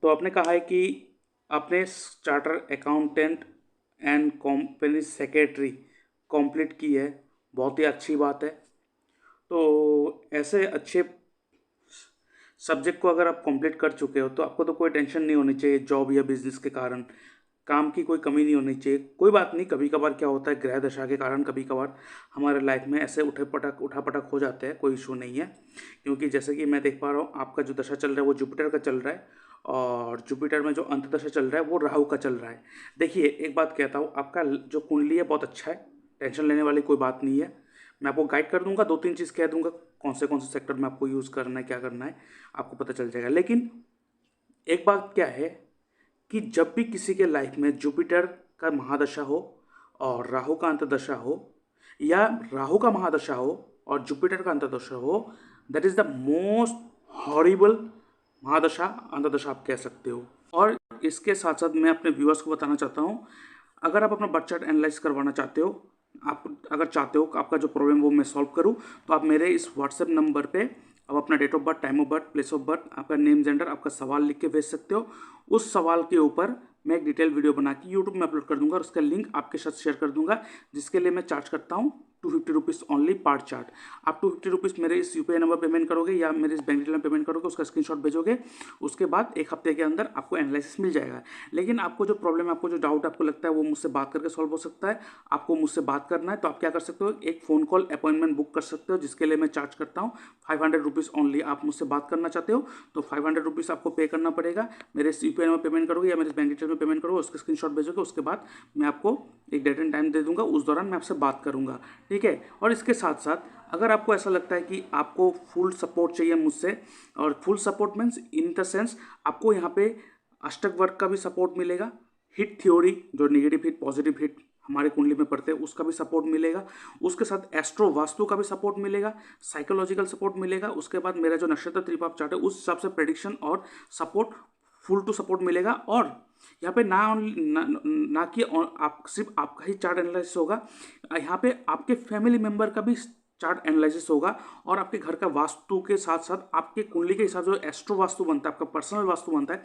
तो आपने कहा है कि आपने charter accountant and company secretary complete की है, बहुत ही अच्छी बात है। तो ऐसे अच्छे सब्जेक्ट को अगर आप कंप्लीट कर चुके हो तो आपको तो कोई टेंशन नहीं होनी चाहिए जॉब या बिजनेस के कारण, काम की कोई कमी नहीं होनी चाहिए। कोई बात नहीं, कभी कभार क्या होता है ग्रह दशा के कारण कभी कभार हमारे लाइफ में ऐसे उठा पटक हो जाते हैं, कोई इशू नहीं है। क्योंकि जैसे कि मैं देख पा रहा हूँ आपका जो दशा चल रहा है वो जुपिटर का चल रहा है, और जुपिटर में जो अंत दशा चल रहा है वो राहु का चल रहा है। देखिए एक बात कहता हूँ, आपका जो कुंडली है बहुत अच्छा है, टेंशन लेने वाली कोई बात नहीं है। मैं आपको गाइड कर दूंगा, दो तीन चीज़ कह दूंगा कौन से सेक्टर में आपको यूज़ करना है, क्या करना है, आपको पता चल जाएगा। लेकिन एक बात क्या है कि जब भी किसी के लाइफ में जुपिटर का महादशा हो और राहु का अंतदशा हो, या राहु का महादशा हो और जुपिटर का अंतदशा हो, that is the most horrible mahadasha antardasha आप कह सकते हो। और इसके साथ साथ मैं अपने व्यूअर्स को बताना चाहता हूँ, अगर आप अपना बर्थ चार्ट एनालाइज करवाना चाहते हो, आप अगर चाहते हो कि आपका जो प्रॉब्लम वो मैं सॉल्व करूं, तो आप मेरे इस व्हाट्सएप नंबर पे आप अपना date of birth, time of birth, place of birth, आपका नेम, जेंडर, आपका सवाल लिख के भेज सकते हो। उस सवाल के ऊपर मैं एक डिटेल वीडियो बना के यूट्यूब में अपलोड कर दूंगा और उसका लिंक आपके साथ शेयर कर दूंगा, जिसके लिए मैं चार्ज करता हूँ 250 रुपीज़ ओनली पार चार्ट। आप 250 रुपीज़ मेरे इस यूपीआई नंबर पेमेंट करोगे या मेरे इस बैंक डिटेल में पेमेंट करोगे, उसका स्क्रीनशॉट भेजोगे, उसके बाद एक हफ्ते के अंदर आपको एनालिसिस मिल जाएगा। लेकिन आपको जो प्रॉब्लम है, आपको जो डाउट आपको लगता है वो मुझसे बात करके सॉल्व हो सकता है। आपको मुझसे बात करना है तो आप क्या कर सकते हो, एक फ़ोन कॉल अपॉइंटमेंट बुक कर सकते हो, जिसके लिए मैं चार्ज करता हूँ 500 रुपीज़ ओनली। आप मुझसे बात करना चाहते हो तो 500 रुपीज़ आपको पे करना पड़ेगा। मेरे इस यूपीआई में पेमेंट करोगे या मेरे बैंक डिटेल में पेमेंट करोगे, उसका स्क्रीनशॉट भेजोगे, उसके बाद मैं आपको एक डेट एंड टाइम दे दूंगा, उस दौरान मैं आपसे बात करूंगा, ठीक है। और इसके साथ साथ अगर आपको ऐसा लगता है कि आपको फुल सपोर्ट चाहिए मुझसे, और full support means in the sense आपको यहाँ पे अष्टक वर्ग का भी सपोर्ट मिलेगा, हिट थ्योरी जो नेगेटिव हिट पॉजिटिव हिट हमारे कुंडली में पड़ते हैं उसका भी सपोर्ट मिलेगा, उसके साथ एस्ट्रो वास्तु का भी सपोर्ट मिलेगा, साइकोलॉजिकल सपोर्ट मिलेगा। उसके बाद मेरा जो नक्षत्र त्रिपाप चार्ट है उस हिसाब से प्रेडिक्शन और सपोर्ट फुल टू सपोर्ट मिलेगा। और यहाँ पे ना कि आप सिर्फ आपका ही चार्ट एनालिसिस होगा, यहाँ पे आपके फैमिली मेंबर का भी चार्ट एनालिसिस होगा, और आपके घर का वास्तु के साथ साथ आपके कुंडली के हिसाब से जो एस्ट्रो वास्तु बनता है, आपका पर्सनल वास्तु बनता है,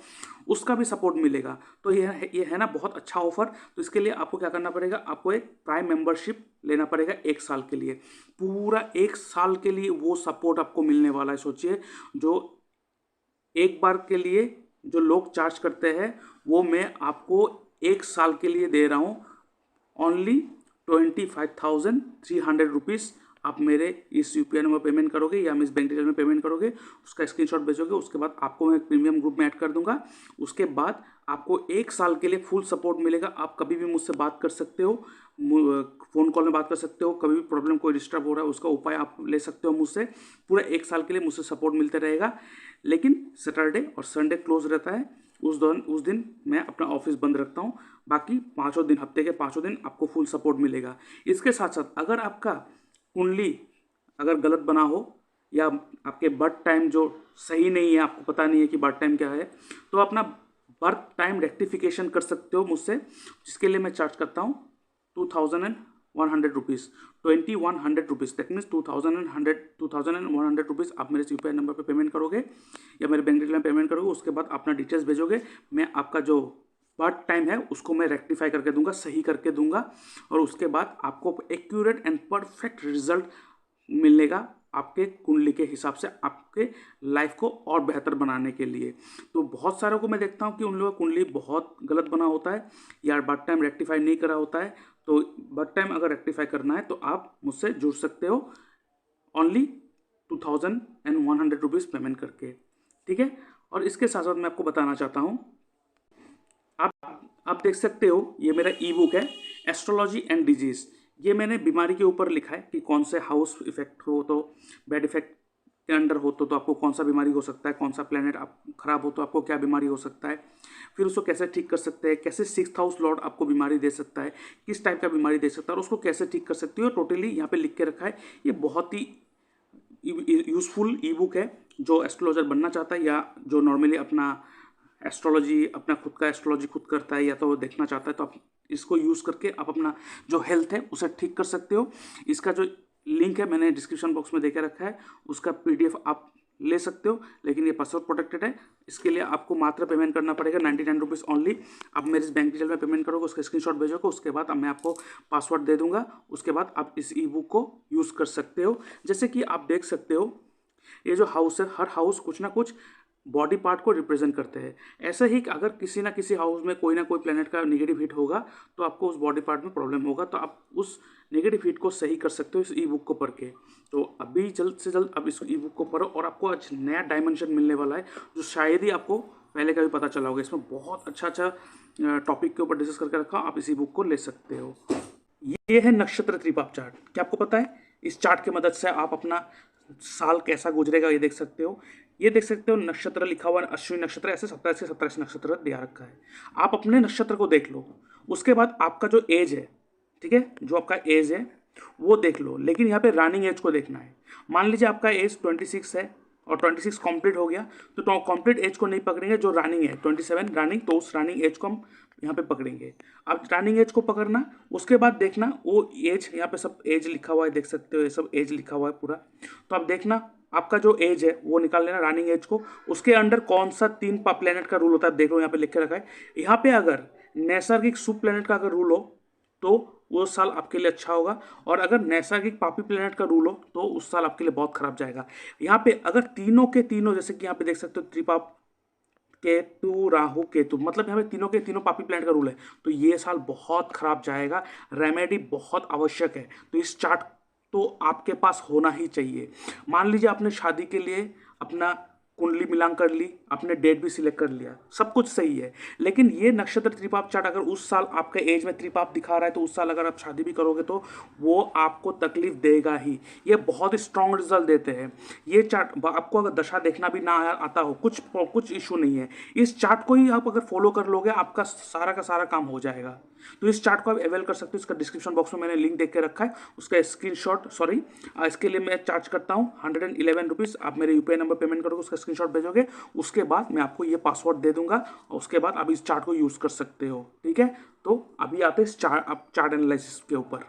उसका भी सपोर्ट मिलेगा। तो ये है ना बहुत अच्छा ऑफर। तो इसके लिए आपको क्या करना पड़ेगा, आपको एक प्राइम मेंबरशिप लेना पड़ेगा 1 साल के लिए, पूरा 1 साल के लिए वो सपोर्ट आपको मिलने वाला है। सोचिए, जो एक बार के लिए जो लोग चार्ज करते हैं वो मैं आपको 1 साल के लिए दे रहा हूँ ओनली 25,300 रुपीज़। आप मेरे इस यूपीआई नंबर पेमेंट करोगे या मैं इस बैंक डिटेल में पेमेंट करोगे, उसका स्क्रीनशॉट भेजोगे, उसके बाद आपको मैं प्रीमियम ग्रुप में ऐड कर दूंगा। उसके बाद आपको 1 साल के लिए फुल सपोर्ट मिलेगा। आप कभी भी मुझसे बात कर सकते हो, फ़ोन कॉल में बात कर सकते हो, कभी भी प्रॉब्लम कोई डिस्टर्ब हो रहा है उसका उपाय आप ले सकते हो मुझसे। पूरा 1 साल के लिए मुझसे सपोर्ट मिलते रहेगा। लेकिन सैटरडे और संडे क्लोज रहता है, उस दिन मैं अपना ऑफिस बंद रखता हूँ। बाकी 5 दिन, हफ्ते के 5 दिन आपको फुल सपोर्ट मिलेगा। इसके साथ साथ अगर आपका कुंडली अगर गलत बना हो या आपके बर्थ टाइम जो सही नहीं है, आपको पता नहीं है कि बर्थ टाइम क्या है, तो अपना बर्थ टाइम रेक्टिफिकेशन कर सकते हो मुझसे, जिसके लिए मैं चार्ज करता हूँ 2,100 rupees, 2,100 rupees. That means 2,100 rupees आप मेरे यूपीआई नंबर पर पेमेंट करोगे या मेरे बैंक डिटेल में पेमेंट करोगे। उसके बाद अपना डिटेल्स भेजोगे, मैं आपका जो बर्थ टाइम है उसको मैं रेक्टिफाई करके दूंगा, सही करके दूंगा, और उसके बाद आपको एक्यूरेट एंड परफेक्ट रिजल्ट मिलेगा आपके कुंडली के हिसाब से, आपके लाइफ को और बेहतर बनाने के लिए। तो बहुत सारों को मैं देखता हूँ कि उन लोगों का कुंडली बहुत गलत बना होता है या बर्थ टाइम रेक्टिफाई नहीं करा होता है। तो बर्थ टाइम अगर रेक्टिफाई करना है तो आप मुझसे जुड़ सकते हो ओनली 2,100 रुपीज़ पेमेंट करके, ठीक है। और इसके साथ साथ मैं आपको बताना चाहता हूँ, आप देख सकते हो ये मेरा ई बुक है एस्ट्रोलॉजी एंड डिजीज़। ये मैंने बीमारी के ऊपर लिखा है कि कौन से हाउस इफेक्ट हो तो बैड इफेक्ट के अंडर हो तो आपको कौन सा बीमारी हो सकता है, कौन सा प्लेनेट आप खराब हो तो आपको क्या बीमारी हो सकता है, फिर उसको कैसे ठीक कर सकते हैं, कैसे 6th हाउस लॉर्ड आपको बीमारी दे सकता है, किस टाइप का बीमारी दे सकता है और उसको कैसे ठीक कर सकती हो, टोटली यहाँ पे लिख के रखा है। ये बहुत ही यूज़फुल ई बुक है। जो एस्ट्रोलॉजर बनना चाहता है या जो नॉर्मली अपना एस्ट्रोलॉजी, अपना खुद का एस्ट्रोलॉजी खुद करता है या तो वो देखना चाहता है, तो आप इसको यूज़ करके आप अपना जो हेल्थ है उसे ठीक कर सकते हो। इसका जो लिंक है मैंने डिस्क्रिप्शन बॉक्स में देके रखा है, उसका PDF आप ले सकते हो, लेकिन ये पासवर्ड प्रोटेक्टेड है। इसके लिए आपको मात्र पेमेंट करना पड़ेगा 99 रुपीज़ ओनली। आप मेरे इस बैंक डिटेल में पेमेंट करोगे, उसका स्क्रीनशॉट भेजोगे, उसके बाद अब मैं आपको पासवर्ड दे दूंगा। उसके बाद आप इस ई बुक को यूज़ कर सकते हो। जैसे कि आप देख सकते हो, ये जो हाउस है, हर हाउस कुछ ना कुछ बॉडी पार्ट को रिप्रेजेंट करते हैं। ऐसे ही अगर किसी ना किसी हाउस में कोई ना कोई प्लेनेट का नेगेटिव हिट होगा तो आपको उस बॉडी पार्ट में प्रॉब्लम होगा, तो आप उस नेगेटिव हिट को सही कर सकते हो इस ई बुक को पढ़ के। तो अभी जल्द से जल्द अब इस ई बुक को पढ़ो, और आपको आज नया डायमेंशन मिलने वाला है जो शायद ही आपको पहले का भी पता चला होगा। इसमें बहुत अच्छा टॉपिक के ऊपर डिस्कस करके रखा, आप इसी बुक को ले सकते हो। ये है नक्षत्र त्रिपाप चार्ट। क्या आपको पता है इस चार्ट की मदद से आप अपना साल कैसा गुजरेगा ये देख सकते हो। ये देख सकते हो नक्षत्र लिखा हुआ, अश्विनी नक्षत्र, ऐसे 27 से 27 नक्षत्र दिया रखा है। आप अपने नक्षत्र को देख लो, उसके बाद आपका जो एज है, ठीक है, जो आपका एज है वो देख लो, लेकिन यहाँ पे रनिंग एज को देखना है। मान लीजिए आपका एज 26 है और 26 कंप्लीट हो गया, तो कंप्लीट एज को नहीं पकड़ेंगे, जो रनिंग है 27 रनिंग, तो उस रनिंग एज को हम यहाँ पे पकड़ेंगे। अब रनिंग एज को पकड़ना, उसके बाद देखना वो एज, यहाँ पे सब एज लिखा हुआ है, देख सकते हो ये सब एज लिखा हुआ है पूरा। तो अब देखना आपका जो एज है वो निकाल लेना रनिंग एज को, उसके अंडर कौन सा 3 प्लेनेट का रूल होता है देख लो, यहाँ पे लिख के रखा है। यहाँ पे अगर नैसर्गिक शुभ प्लेनेट का अगर रूल हो तो वो साल आपके लिए अच्छा होगा, और अगर नैसर्गिक पापी प्लेनेट का रूल हो तो उस साल आपके लिए बहुत खराब जाएगा। यहाँ पे अगर तीनों के तीनों, जैसे कि यहाँ पे देख सकते हो त्रिपाप, केतु, राहु, केतु, मतलब यहाँ पे तीनों के तीनों पापी प्लेनेट का रूल है, तो ये साल बहुत खराब जाएगा। रेमेडी बहुत आवश्यक है, तो इस चार्ट तो आपके पास होना ही चाहिए। मान लीजिए आपने शादी के लिए अपना कुंडली मिलान कर ली, आपने डेट भी सिलेक्ट कर लिया, सब कुछ सही है, लेकिन ये नक्षत्र त्रिपाप चार्ट अगर उस साल आपके एज में त्रिपाप दिखा रहा है तो उस साल अगर आप शादी भी करोगे तो वो आपको तकलीफ देगा ही। ये बहुत स्ट्रॉन्ग रिजल्ट देते हैं ये चार्ट। आपको अगर दशा देखना भी ना आता हो, कुछ इशू नहीं है, इस चार्ट को ही आप अगर फॉलो कर लोगे आपका सारा का सारा काम हो जाएगा। तो इस चार्ट को आप अवेल कर सकते हो, इसका डिस्क्रिप्शन बॉक्स में मैंने लिंक देख के रखा है, उसका स्क्रीनशॉट, सॉरी इसके लिए मैं चार्ज करता हूँ 111 रुपीज़। आप मेरे यूपीआई नंबर पेमेंट करोगे, उसका स्क्रीनशॉट भेजोगे, उसके बाद मैं आपको ये पासवर्ड दे दूंगा, और उसके बाद आप इस चार्ट को यूज़ कर सकते हो, ठीक है। तो अभी आते हैं इस चार्ट एनालिसिस के ऊपर।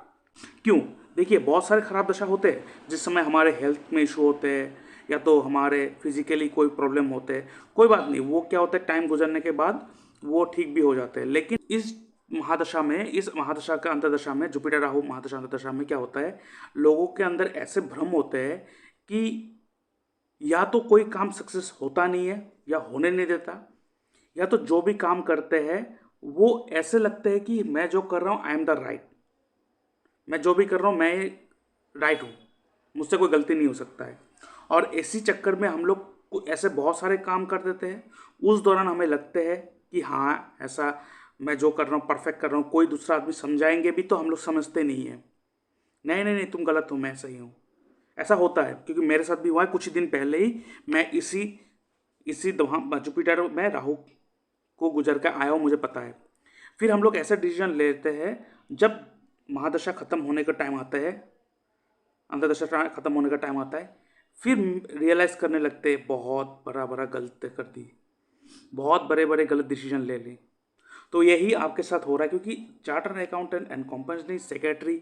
क्यों, देखिए बहुत सारे खराब दशा होते हैं जिस समय हमारे हेल्थ में इशू होते हैं, या तो हमारे फिजिकली कोई प्रॉब्लम होते हैं, कोई बात नहीं, वो क्या होता है टाइम गुजरने के बाद वो ठीक भी हो जाते हैं। लेकिन इस महादशा में, इस महादशा का अंतर्दशा में, जुपिटर राहु महादशा अंतर्दशा में क्या होता है, लोगों के अंदर ऐसे भ्रम होते हैं कि या तो कोई काम सक्सेस होता नहीं है या होने नहीं देता, या तो जो भी काम करते हैं वो ऐसे लगते हैं कि मैं जो कर रहा हूँ आई एम द राइट, मैं जो भी कर रहा हूँ मैं राइट हूँ, मुझसे कोई गलती नहीं हो सकता है। और इसी चक्कर में हम लोग ऐसे बहुत सारे काम कर देते हैं, उस दौरान हमें लगते हैं कि हाँ ऐसा मैं जो कर रहा हूँ परफेक्ट कर रहा हूँ, कोई दूसरा आदमी समझाएंगे भी तो हम लोग समझते नहीं है, नहीं नहीं नहीं तुम गलत हो मैं सही हूँ। ऐसा होता है क्योंकि मेरे साथ भी हुआ है। कुछ दिन पहले ही मैं इसी इसी जुपिटर में राहु को गुजर कर आया हूँ, मुझे पता है। फिर हम लोग ऐसे डिसीजन लेते हैं जब महादशा खत्म होने का टाइम आता है, अंतर्दशा खत्म होने का टाइम आता है, फिर रियलाइज़ करने लगते हैं बहुत बड़ा गलत कर दी, बहुत बड़े गलत डिसीजन ले ली। तो यही आपके साथ हो रहा है, क्योंकि chartered accountant and company secretary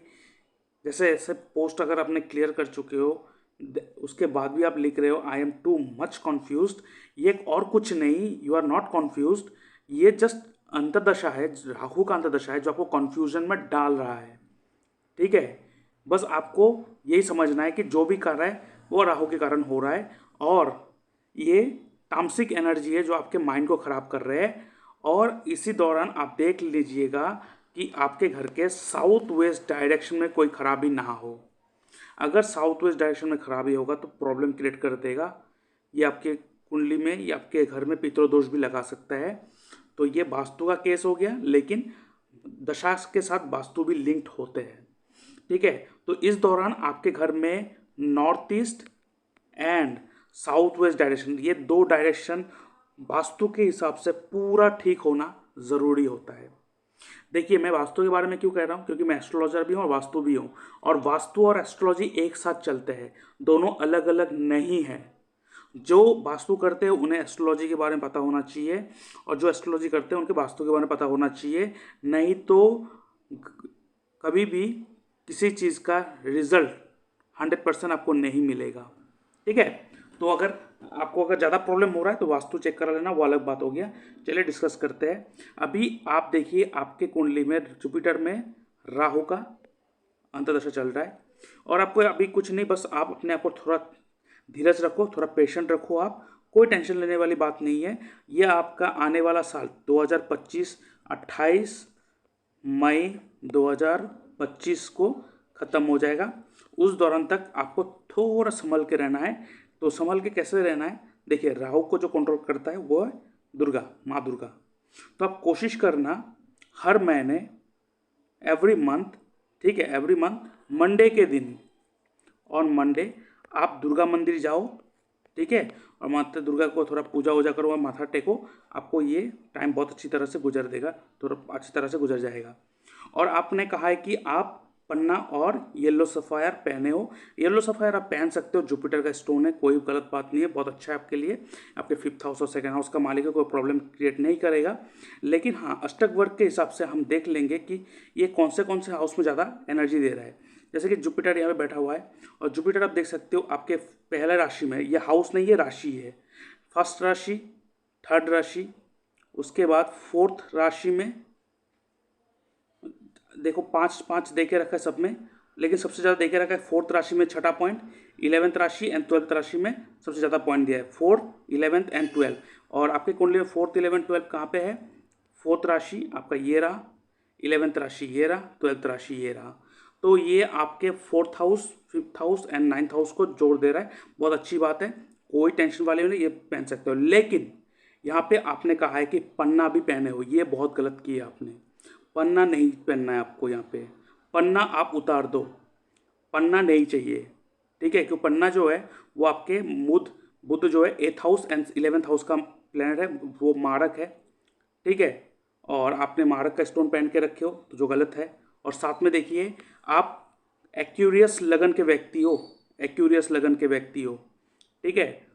जैसे ऐसे पोस्ट अगर आपने क्लियर कर चुके हो, उसके बाद भी आप लिख रहे हो I am too much confused, ये और कुछ नहीं, यू आर नॉट कन्फ्यूज्ड, ये जस्ट अंतर्दशा है, राहु का अंतर्दशा है जो आपको कन्फ्यूजन में डाल रहा है, ठीक है। बस आपको यही समझना है कि जो भी कर रहा है वो राहु के कारण हो रहा है, और ये तामसिक एनर्जी है जो आपके माइंड को ख़राब कर रहे हैं। और इसी दौरान आप देख लीजिएगा कि आपके घर के साउथ वेस्ट डायरेक्शन में कोई खराबी ना हो। अगर साउथ वेस्ट डायरेक्शन में खराबी होगा तो प्रॉब्लम क्रिएट कर देगा, ये आपके कुंडली में या आपके घर में पितृदोष भी लगा सकता है। तो ये वास्तु का केस हो गया, लेकिन दशा के साथ वास्तु भी लिंक्ड होते हैं, ठीक है। तो इस दौरान आपके घर में north east and south west direction, ये दो डायरेक्शन वास्तु के हिसाब से पूरा ठीक होना ज़रूरी होता है। देखिए मैं वास्तु के बारे में क्यों कह रहा हूँ, क्योंकि मैं एस्ट्रोलॉजर भी हूँ और वास्तु भी हूँ, और वास्तु और एस्ट्रोलॉजी एक साथ चलते हैं, दोनों अलग अलग नहीं है। जो वास्तु करते हैं उन्हें एस्ट्रोलॉजी के बारे में पता होना चाहिए, और जो एस्ट्रोलॉजी करते हैं उनके वास्तु के बारे में पता होना चाहिए, नहीं तो कभी भी किसी चीज़ का रिजल्ट 100% आपको नहीं मिलेगा, ठीक है। तो अगर आपको अगर ज़्यादा प्रॉब्लम हो रहा है तो वास्तु चेक करा लेना, वो अलग बात हो गया। चलिए डिस्कस करते हैं। अभी आप देखिए आपके कुंडली में जुपिटर में राहु का अंतर्दशा चल रहा है, और आपको अभी कुछ नहीं, बस आप अपने आप को थोड़ा धीरज रखो, थोड़ा पेशेंट रखो। आप कोई टेंशन लेने वाली बात नहीं है। ये आपका आने वाला साल 2025 28 मई 2025 को ख़त्म हो जाएगा। उस दौरान तक आपको थोड़ा संभल के रहना है। तो संभल के कैसे रहना है, देखिए राहु को जो कंट्रोल करता है वो है दुर्गा, माँ दुर्गा। तो आप कोशिश करना हर महीने, एवरी मंथ, ठीक है, एवरी मंथ मंडे के दिन, ऑन मंडे आप दुर्गा मंदिर जाओ, ठीक है, और माता दुर्गा को थोड़ा पूजा वूजा करो और माथा टेको। आपको ये टाइम बहुत अच्छी तरह से गुजर देगा, थोड़ा अच्छी तरह से गुजर जाएगा। और आपने कहा है कि आप पन्ना और येलो सफ़ायर पहने हो। येलो सफ़ायर आप पहन सकते हो, जुपिटर का स्टोन है, कोई गलत बात नहीं है, बहुत अच्छा है आपके लिए। आपके 5th हाउस और 2nd हाउस का मालिक है, कोई प्रॉब्लम क्रिएट नहीं करेगा। लेकिन हाँ, अष्टक वर्ग के हिसाब से हम देख लेंगे कि ये कौन से हाउस में ज़्यादा एनर्जी दे रहा है। जैसे कि जुपिटर यहाँ पे बैठा हुआ है, और जुपिटर आप देख सकते हो आपके पहले राशि में, ये हाउस नहीं है, राशि है। फर्स्ट राशि, थर्ड राशि, उसके बाद फोर्थ राशि में देखो 5 देके रखा है सब में, लेकिन सबसे ज़्यादा देके रखा है फोर्थ राशि में 6ठा पॉइंट, 11th राशि एंड 12th राशि में सबसे ज़्यादा पॉइंट दिया है, 4, 11 एंड 12। और आपके कुंडली में 4th, 11, 12 कहाँ पे है? फोर्थ राशि आपका ये रहा, 11th राशि ये रहा, 12th राशि ये रहा। तो ये आपके 4th house, 5th house and 9th house को जोड़ दे रहा है। बहुत अच्छी बात है, कोई टेंशन वाली नहीं, ये पहन सकते हो। लेकिन यहाँ पे आपने कहा है कि पन्ना भी पहने हो, ये बहुत गलत किया आपने। पन्ना नहीं पहनना है आपको यहाँ पे, पन्ना आप उतार दो, पन्ना नहीं चाहिए, ठीक है। क्योंकि पन्ना जो है वो आपके बुध जो है 8th house and 11th house का प्लैनेट है, वो मारक है, ठीक है। और आपने मारक का स्टोन पहन के रखे हो तो जो गलत है। और साथ में देखिए आप एक्यूरियस लगन के व्यक्ति हो, एक्यूरियस लगन के व्यक्ति हो, ठीक है।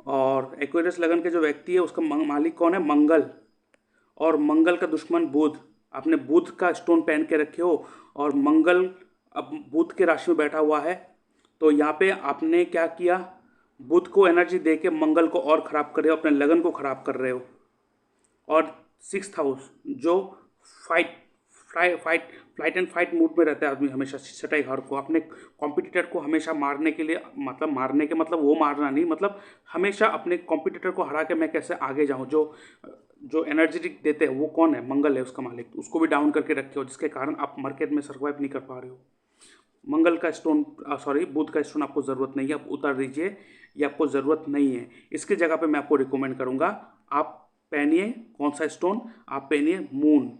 और एक्यूरियस लगन के जो व्यक्ति है उसका मालिक कौन है? मंगल। और मंगल का दुश्मन बुध। आपने बुध का स्टोन पहन के रखे हो, और मंगल अब बुध के राशि में बैठा हुआ है। तो यहाँ पे आपने क्या किया? बुध को एनर्जी दे के मंगल को और ख़राब कर रहे हो, अपने लगन को ख़राब कर रहे हो। और 6th हाउस जो fight flight and fight mood में रहता है आदमी हमेशा, 6ठे घर को, अपने कॉम्पिटिटर को हमेशा मारने के लिए, मतलब मारने के मतलब वो मारना नहीं, मतलब हमेशा अपने कॉम्पिटिटर को हरा के मैं कैसे आगे जाऊँ। जो एनर्जेटिक देते हैं वो कौन है? मंगल है उसका मालिक। उसको भी डाउन करके रखे हो, जिसके कारण आप मार्केट में सर्वाइव नहीं कर पा रहे हो। मंगल का स्टोन, सॉरी बुध का स्टोन आपको ज़रूरत नहीं है, आप उतार दीजिए, ये आपको ज़रूरत नहीं है। इसकी जगह पे मैं आपको रिकमेंड करूँगा, आप पहनिए कौन सा स्टोन? आप पहनिए मून,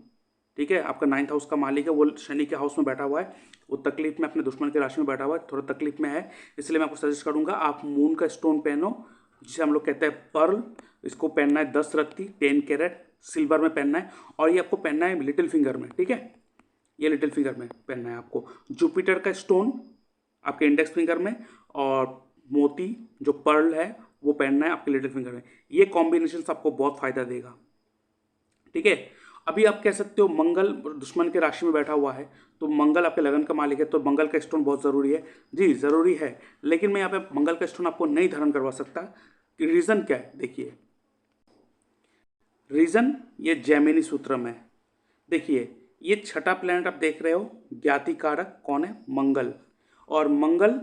ठीक है। आपका 9th हाउस का मालिक है, वो शनि के हाउस में बैठा हुआ है, वो तकलीफ में अपने दुश्मन के राशि में बैठा हुआ है, थोड़ा तकलीफ में है, इसलिए मैं आपको सजेस्ट करूँगा आप मून का स्टोन पहनो, जिसे हम लोग कहते हैं पर्ल। इसको पहनना है 10 रत्ती, 10 कैरेट सिल्वर में पहनना है, और ये आपको पहनना है लिटिल फिंगर में, ठीक है। ये लिटिल फिंगर में पहनना है आपको। जुपिटर का स्टोन आपके इंडेक्स फिंगर में, और मोती जो पर्ल है वो पहनना है आपके लिटिल फिंगर में। ये कॉम्बिनेशन आपको बहुत फायदा देगा, ठीक है। अभी आप कह सकते हो मंगल दुश्मन के राशि में बैठा हुआ है, तो मंगल आपके लगन का मालिक है, तो मंगल का स्टोन बहुत ज़रूरी है। जी ज़रूरी है, लेकिन मैं यहाँ पे मंगल का स्टोन आपको नहीं धारण करवा सकता। रीज़न क्या है? देखिए रीज़न, ये जैमिनी सूत्र में देखिए, ये 6ठा प्लैनेट आप देख रहे हो, ज्ञाति कारक कौन है? मंगल। और मंगल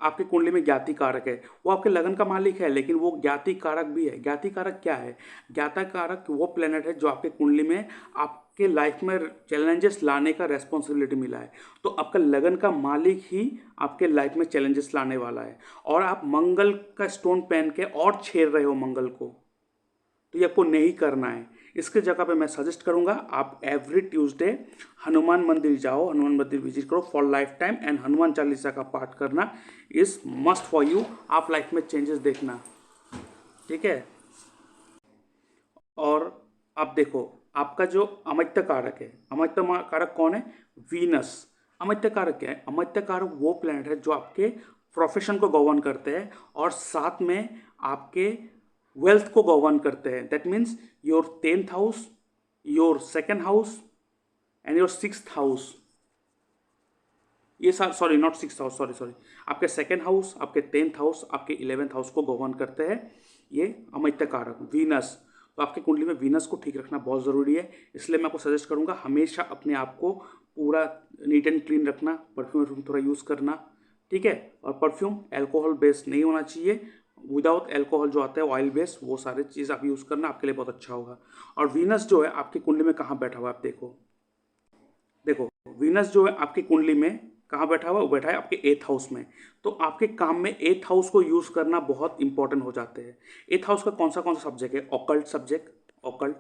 आपकी कुंडली में ज्ञाति कारक है, वो आपके लगन का मालिक है, लेकिन वो ज्ञाति कारक भी है। ज्ञाति कारक क्या है? ज्ञाता कारक वो प्लैनेट है जो आपके कुंडली में आपके लाइफ में चैलेंजेस लाने का रेस्पॉन्सिबिलिटी मिला है। तो आपका लगन का मालिक ही आपके लाइफ में चैलेंजेस लाने वाला है, और आप मंगल का स्टोन पहन के और छेड़ रहे हो मंगल को, तो ये आपको नहीं करना है। इसके जगह पे मैं सजेस्ट करूंगा आप एवरी ट्यूसडे हनुमान मंदिर जाओ, हनुमान मंदिर विजिट करो for life time, and Hanuman Chalisa का पाठ करना इज मस्ट फॉर यू। आप लाइफ में चेंजेस देखना, ठीक है। और आप देखो आपका जो अमृत कारक है, अमृत कारक कौन है? वीनस। अमृत कारक क्या है? अमृत कारक वो प्लैनेट है जो आपके प्रोफेशन को गवर्न करते हैं, और साथ में आपके वेल्थ को गवर्न करते हैं। That means your 10th house, your 2nd house and your 6th house, ये साल, sorry not 6th house, sorry sorry, आपके 2nd हाउस, आपके 10th हाउस, आपके 11th हाउस को गवर्न करते हैं ये अमित्य कारक वीनस। तो आपकी कुंडली में वीनस को ठीक रखना बहुत ज़रूरी है, इसलिए मैं आपको सजेस्ट करूँगा हमेशा अपने आप को पूरा नीट एंड क्लीन रखना, परफ्यूम थोड़ा यूज़ करना, ठीक है। और परफ्यूम अल्कोहल बेस्ड नहीं होना चाहिए, विदाउट अल्कोहल जो आता है ऑयल बेस्ड, वो सारे चीज़ आप यूज़ करना, आपके लिए बहुत अच्छा होगा। और वीनस जो है आपकी कुंडली में कहाँ बैठा हुआ है, आप देखो, देखो वीनस जो है आपकी कुंडली में कहाँ बैठा हुआ है, वो बैठा है आपके 8th हाउस में। तो आपके काम में 8th हाउस को यूज़ करना बहुत इंपॉर्टेंट हो जाते हैं। 8th हाउस का कौन सा सब्जेक्ट है, ऑकल्ट सब्जेक्ट, ऑकल्ट,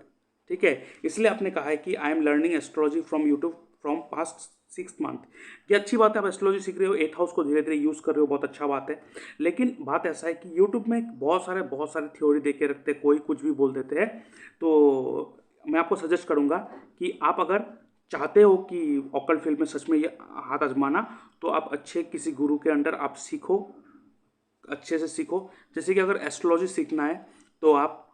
ठीक है। इसलिए आपने कहा है कि I am learning astrology from YouTube from past 6 month. ये अच्छी बात है, आप एस्ट्रोलॉजी सीख रहे हो, 8th हाउस को धीरे धीरे यूज़ कर रहे हो, बहुत अच्छा बात है। लेकिन बात ऐसा है कि यूट्यूब में बहुत सारे थ्योरी दे के रखते हैं, कोई कुछ भी बोल देते हैं। तो मैं आपको सजेस्ट करूँगा कि आप अगर चाहते हो कि ऑकल्ट फील्ड में सच में ये हाथ आजमाना, तो आप अच्छे किसी गुरु के अंडर आप सीखो, अच्छे से सीखो। जैसे कि अगर एस्ट्रोलॉजी सीखना है तो आप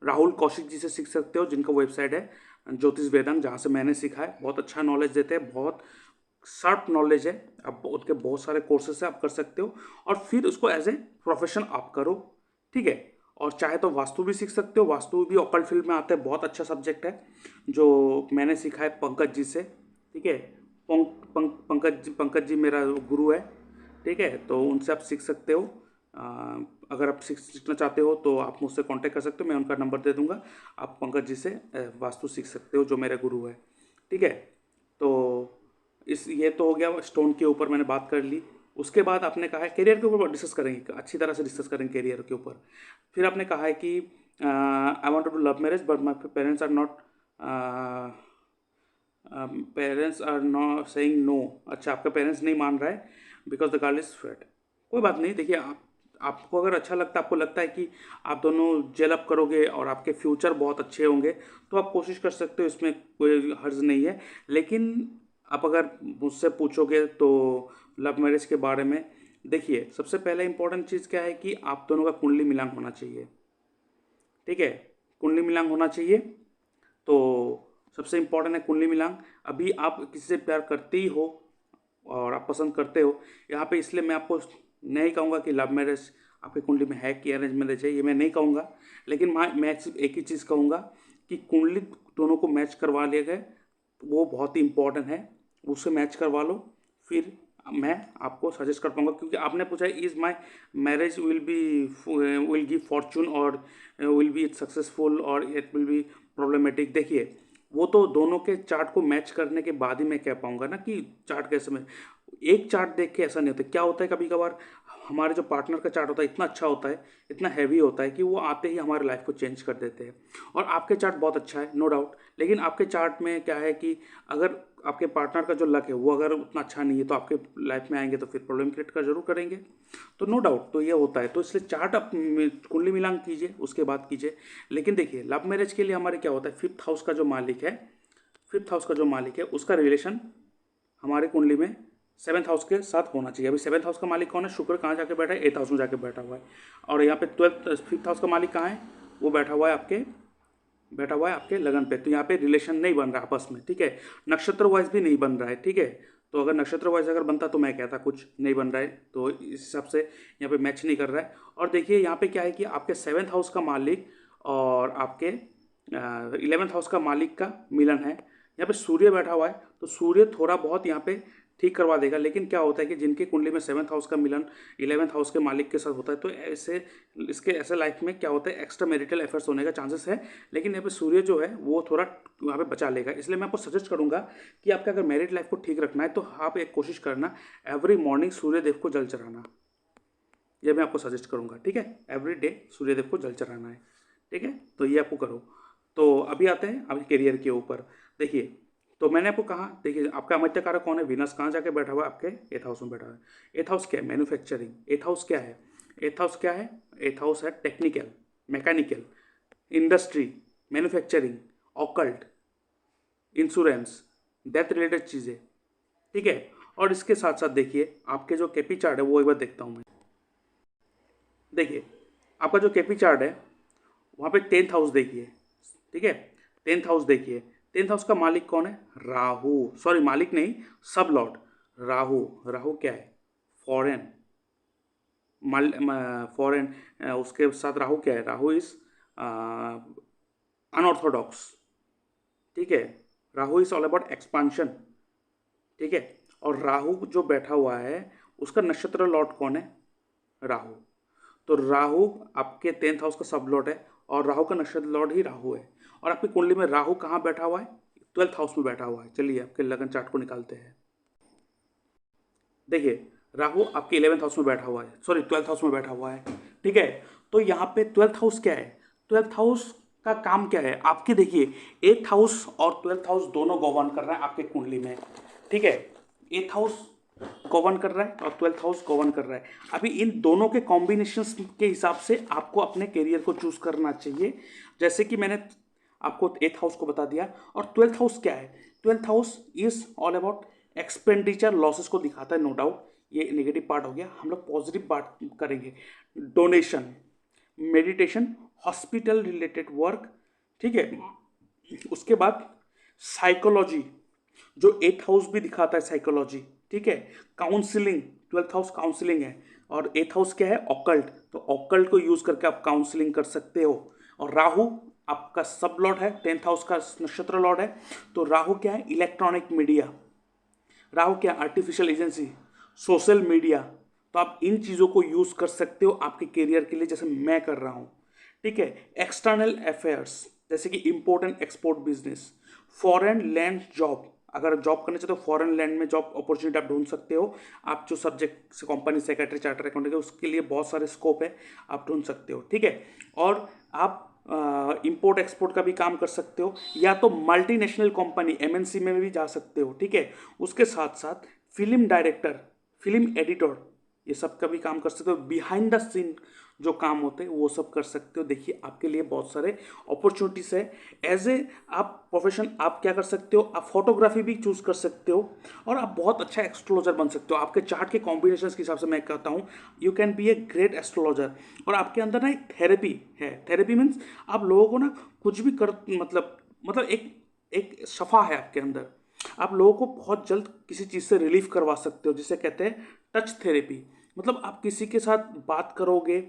राहुल कौशिक जी से सीख सकते हो, जिनका वेबसाइट है ज्योतिष वेदांग, जहाँ से मैंने सीखा है। बहुत अच्छा नॉलेज देते हैं, बहुत शार्प नॉलेज है, आप उनके बहुत सारे कोर्सेस से आप कर सकते हो और फिर उसको एज ए प्रोफेशन आप करो, ठीक है। और चाहे तो वास्तु भी सीख सकते हो, वास्तु भी ऑकल्ट फील्ड में आता है, बहुत अच्छा सब्जेक्ट है जो मैंने सीखा है पंकज जी से, ठीक है। पंकज जी मेरा गुरु है, ठीक है। तो उनसे आप सीख सकते हो। अगर आप सीखना चाहते हो तो आप मुझसे कांटेक्ट कर सकते हो, मैं उनका नंबर दे दूंगा, आप पंकज जी से वास्तु सीख सकते हो, जो मेरे गुरु है, ठीक है। तो ये तो हो गया स्टोन के ऊपर, मैंने बात कर ली। उसके बाद आपने कहा है करियर के ऊपर डिस्कस करेंगे, अच्छी तरह से डिस्कस करेंगे करियर के ऊपर। फिर आपने कहा है कि I want to do love marriage but my parents are not, parents are not saying no. अच्छा, आपका पेरेंट्स नहीं मान रहा है because the girl is fat. कोई बात नहीं, देखिए आपको अगर अच्छा लगता है, आपको लगता है कि आप दोनों जेल अप करोगे और आपके फ्यूचर बहुत अच्छे होंगे, तो आप कोशिश कर सकते हो, इसमें कोई हर्ज नहीं है। लेकिन आप अगर मुझसे पूछोगे तो लव मैरिज के बारे में, देखिए सबसे पहले इंपॉर्टेंट चीज़ क्या है कि आप दोनों का कुंडली मिलान होना चाहिए, ठीक है। कुंडली मिलान होना चाहिए, तो सबसे इम्पोर्टेंट है कुंडली मिलान। अभी आप किसी से प्यार करते ही हो और आप पसंद करते हो, यहाँ पे इसलिए मैं आपको नहीं कहूँगा कि लव मैरिज आपकी कुंडली में है कि अरेंज मैरिज है, ये मैं नहीं कहूँगा। लेकिन मैं सिर्फ एक ही चीज़ कहूँगा कि कुंडली दोनों को मैच करवा लिए गए, वो बहुत ही इम्पोर्टेंट है, उससे मैच करवा लो, फिर मैं आपको सजेस्ट कर पाऊंगा। क्योंकि आपने पूछा is my marriage will give Fortune और विल बी सक्सेसफुल और इट विल बी प्रॉब्लमेटिक। देखिए वो तो दोनों के चार्ट को मैच करने के बाद ही मैं कह पाऊंगा ना कि चार्ट कैसे में, एक चार्ट देख के ऐसा नहीं होता। क्या होता है कभी कभार हमारे जो पार्टनर का चार्ट होता है इतना अच्छा होता है, इतना हैवी होता है कि वो आते ही हमारे लाइफ को चेंज कर देते हैं। और आपके चार्ट बहुत अच्छा है, नो डाउट, लेकिन आपके चार्ट में क्या है कि अगर आपके पार्टनर का जो लक है वो अगर उतना अच्छा नहीं है तो आपके लाइफ में आएंगे तो फिर प्रॉब्लम क्रिएट कर जरूर करेंगे, तो नो डाउट, तो ये होता है। तो इसलिए चार्ट आप कुंडली मिलान कीजिए, उसके बाद कीजिए। लेकिन देखिए लव मैरिज के लिए हमारे क्या होता है, 5th हाउस का जो मालिक है, 5th हाउस का जो मालिक है उसका रिलेशन हमारे कुंडली में 7th हाउस के साथ होना चाहिए। अभी 7th हाउस का मालिक कौन है, शुक्र कहाँ जाके बैठा है, 8th हाउस में जाके बैठा हुआ है। और यहाँ पे 5th हाउस का मालिक कहाँ है, वो बैठा हुआ है आपके लगन पे। तो यहाँ पे रिलेशन नहीं बन रहा आपस में, ठीक है। नक्षत्र वाइज भी नहीं बन रहा है, ठीक है। तो अगर नक्षत्र वाइज अगर बनता तो मैं कहता कुछ नहीं बन रहा है, तो इस हिसाब से यहाँ पे मैच नहीं कर रहा है। और देखिए यहाँ पे क्या है कि आपके 7th हाउस का मालिक और आपके 11th हाउस का मालिक का मिलन है। यहाँ पे सूर्य बैठा हुआ है, तो सूर्य थोड़ा बहुत यहाँ पे ठीक करवा देगा। लेकिन क्या होता है कि जिनके कुंडली में 7th हाउस का मिलन 11th हाउस के मालिक के साथ होता है, तो ऐसे लाइफ में क्या होता है, एक्स्ट्रा मैरिटल अफेयर्स होने का चांसेस है। लेकिन यहाँ पे सूर्य जो है वो थोड़ा वहाँ पे बचा लेगा। इसलिए मैं आपको सजेस्ट करूँगा कि आपका अगर मैरिड लाइफ को ठीक रखना है तो आप एक कोशिश करना, एवरी मॉर्निंग सूर्यदेव को जल चढ़ाना, ये मैं आपको सजेस्ट करूँगा, ठीक है। एवरी डे सूर्यदेव को जल चढ़ाना है, ठीक है। तो ये आपको करो। तो अभी आते हैं अभी करियर के ऊपर। देखिए तो मैंने आपको कहा, देखिए आपका अमित्य कारक कौन है, विनस कहाँ जाके बैठा हुआ है, आपके 8th हाउस में बैठा हुआ है। 8th हाउस क्या है, मैन्युफैक्चरिंग। 8th हाउस क्या है, 8th हाउस क्या है, 8th हाउस है technical, mechanical, industry, manufacturing, occult, insurance, death related चीज़ें, ठीक है। और इसके साथ साथ देखिए आपके जो केपी चार्ट है वो एक बार देखता हूँ मैं। देखिए आपका जो केपी चार्ट है वहाँ पे 10th हाउस देखिए, ठीक है। 10th हाउस देखिए, 10th हाउस का मालिक कौन है, राहु, सॉरी मालिक नहीं, सब लॉर्ड। राहु, राहु क्या है? Foreign, foreign. उसके साथ राहु क्या है? राहु इज अनऑर्थोडॉक्स, ठीक है। Rahu is all about expansion, ठीक है। और राहु जो बैठा हुआ है उसका नक्षत्र लॉर्ड कौन है? राहु। तो राहु आपके 10th हाउस का सब लॉर्ड है और राहु का नक्षत्र लॉर्ड ही राहु है। और आपकी कुंडली में राहु कहाँ बैठा हुआ है? 12th हाउस में बैठा हुआ है। चलिए आपके लगन चार्ट को निकालते हैं। देखिए, राहु आपके 11th हाउस में बैठा हुआ है, सॉरी 12th हाउस में बैठा हुआ है, ठीक है। तो यहाँ पे 12th हाउस क्या है? 12th हाउस का काम क्या है आपके? देखिए, 8th हाउस और 12th हाउस दोनों गवर्न कर रहा है आपके कुंडली में, ठीक है। 8th हाउस गवर्न कर रहा है और 12th हाउस गवर्न कर रहा है। अभी इन दोनों के कॉम्बिनेशंस के हिसाब से आपको अपने करियर को चूज करना चाहिए। जैसे कि मैंने आपको 8th हाउस को बता दिया। और 12th हाउस क्या है? 12th house is all about expenditure, losses को दिखाता है, नो डाउट। ये नेगेटिव पार्ट हो गया। हम लोग पॉजिटिव पार्ट करेंगे। Donation, meditation, hospital related work, ठीक है। उसके बाद साइकोलॉजी, जो 8th हाउस भी दिखाता है साइकोलॉजी, ठीक है। काउंसलिंग, 12th हाउस काउंसलिंग है। और 8th हाउस क्या है? ऑकल्ट। तो ऑकल्ट को यूज करके आप काउंसलिंग कर सकते हो। और राहु आपका सब लॉर्ड है, 10th हाउस का नक्षत्र लॉर्ड है। तो राहु क्या है? Electronic media. राहु क्या? Artificial agency, social media. तो आप इन चीज़ों को यूज़ कर सकते हो आपके करियर के लिए, जैसे मैं कर रहा हूँ, ठीक है। एक्सटर्नल अफेयर्स, जैसे कि import export business, foreign land job. अगर जॉब करना चाहते हो फॉरेन लैंड में जॉब अपॉर्चुनिटी आप ढूंढ सकते हो। आप जो सब्जेक्ट से कंपनी सेक्रेटरी, चार्टर अकाउंटेंट है, उसके लिए बहुत सारे स्कोप है, आप ढूंढ सकते हो, ठीक है। और आप इंपोर्ट एक्सपोर्ट का भी काम कर सकते हो, या तो मल्टीनेशनल कंपनी एमएनसी में भी जा सकते हो, ठीक है। उसके साथ साथ फिल्म डायरेक्टर, फिल्म एडिटर, ये सब का भी काम कर सकते हो। बिहाइंड द सीन जो काम होते हैं वो सब कर सकते हो। देखिए, आपके लिए बहुत सारे अपॉर्चुनिटीज है। एज ए आप प्रोफेशन आप क्या कर सकते हो? आप फोटोग्राफी भी चूज कर सकते हो और आप बहुत अच्छा एस्ट्रोलॉजर बन सकते हो। आपके चार्ट के कॉम्बिनेशन के हिसाब से मैं कहता हूँ you can be a great astrologer. और आपके अंदर ना एक थेरेपी है। थेरेपी मीन्स आप लोगों को ना कुछ भी कर, मतलब एक एक शफा है आपके अंदर। आप लोगों को बहुत जल्द किसी चीज़ से रिलीफ करवा सकते हो, जिसे कहते हैं टच थेरेपी। मतलब आप किसी के साथ बात करोगे,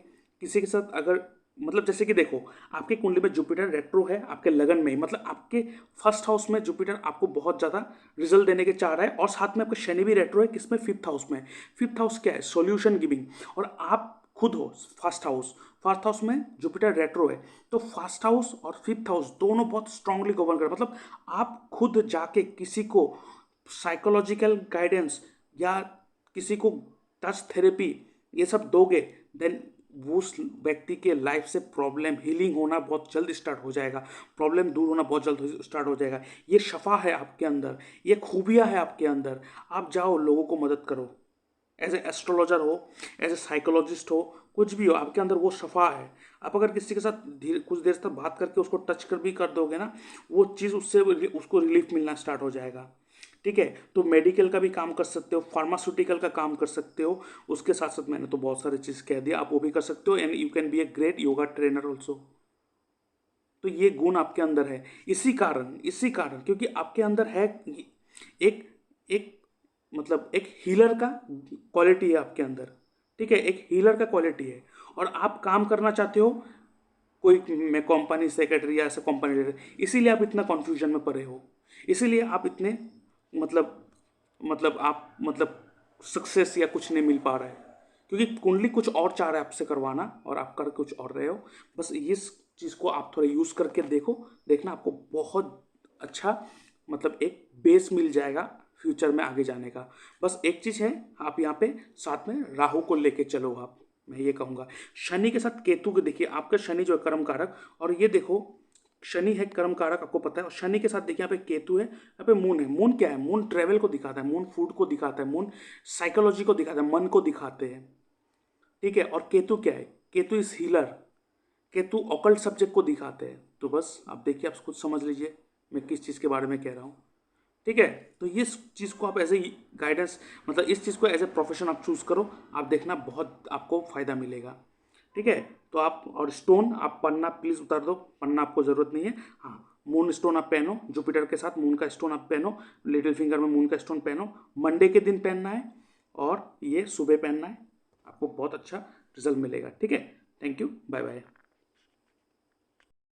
किसी के साथ अगर, मतलब जैसे कि देखो, आपके कुंडली में जुपिटर रेट्रो है आपके लगन में ही, मतलब आपके फर्स्ट हाउस में जुपिटर आपको बहुत ज़्यादा रिजल्ट देने के चाह रहा है। और साथ में आपके शनि भी रेट्रो है, किसमें? 5th हाउस में। 5th हाउस क्या है? Solution giving. और आप खुद हो फर्स्ट हाउस में जुपिटर रेट्रो है। तो फर्स्ट हाउस और 5th हाउस दोनों बहुत स्ट्रांगली गवर्न कर, मतलब आप खुद जाके किसी को साइकोलॉजिकल गाइडेंस या किसी को टच थेरेपी ये सब दोगे, देन उस व्यक्ति के लाइफ से प्रॉब्लम हीलिंग होना बहुत जल्द स्टार्ट हो जाएगा, प्रॉब्लम दूर होना बहुत जल्द स्टार्ट हो जाएगा। ये शफा है आपके अंदर, ये खूबियाँ है आपके अंदर। आप जाओ, लोगों को मदद करो। एज ए एस्ट्रोलॉजर हो, एज ए साइकोलॉजिस्ट हो, कुछ भी हो, आपके अंदर वो शफा है। आप अगर किसी के साथ धीरे कुछ देर तक बात करके उसको टच कर भी कर दोगे ना, वो चीज़ उससे उसको रिलीफ मिलना स्टार्ट हो जाएगा, ठीक है। तो मेडिकल का भी काम कर सकते हो, फार्मास्यूटिकल का काम कर सकते हो। उसके साथ साथ मैंने तो बहुत सारी चीज़ कह दिया, आप वो भी कर सकते हो। And you can be a great yoga trainer also. तो ये गुण आपके अंदर है। इसी कारण क्योंकि आपके अंदर है एक एक मतलब एक हीलर का क्वालिटी है आपके अंदर, ठीक है। एक हीलर का क्वालिटी है। और आप काम करना चाहते हो कोई मैं कंपनी सेक्रेटरी या ऐसा कंपनी लीडर, इसीलिए आप इतना कन्फ्यूजन में पड़े हो, इसीलिए आप इतने मतलब आप सक्सेस या कुछ नहीं मिल पा रहा है, क्योंकि कुंडली कुछ और चाह रहा है आपसे करवाना और आप कर कुछ और रहे हो। बस इस चीज़ को आप थोड़ा यूज़ करके देखना आपको बहुत अच्छा एक बेस मिल जाएगा फ्यूचर में आगे जाने का। बस एक चीज़ है, आप यहाँ पे साथ में राहु को लेके चलो। आप, मैं ये कहूँगा शनि के साथ केतु के, देखिए आपका शनि जो है कर्म कारक, और ये देखो शनि है कर्म कारक, आपको पता है। और शनि के साथ देखिए यहाँ पे केतु है, यहाँ पे मून है। मून क्या है? मून ट्रेवल को दिखाता है, मून फूड को दिखाता है, मून साइकोलॉजी को दिखाता है, मन को दिखाते हैं, ठीक है। और केतु क्या है? Ketu is healer, Ketu occult subject को दिखाते हैं। तो बस आप देखिए, आप खुद समझ लीजिए मैं किस चीज़ के बारे में कह रहा हूँ, ठीक है। तो ये चीज़ को आप एज ए गाइडेंस, इस चीज़ को एज ए प्रोफेशन आप चूज़ करो, आप देखना बहुत आपको फ़ायदा मिलेगा, ठीक है। तो आप, और स्टोन आप पन्ना प्लीज़ उतार दो, पन्ना आपको ज़रूरत नहीं है। हाँ, मून स्टोन आप पहनो, जुपिटर के साथ मून का स्टोन आप पहनो, लिटिल फिंगर में मून का स्टोन पहनो। मंडे के दिन पहनना है और ये सुबह पहनना है, आपको बहुत अच्छा रिजल्ट मिलेगा। ठीक है, थैंक यू, बाय बाय।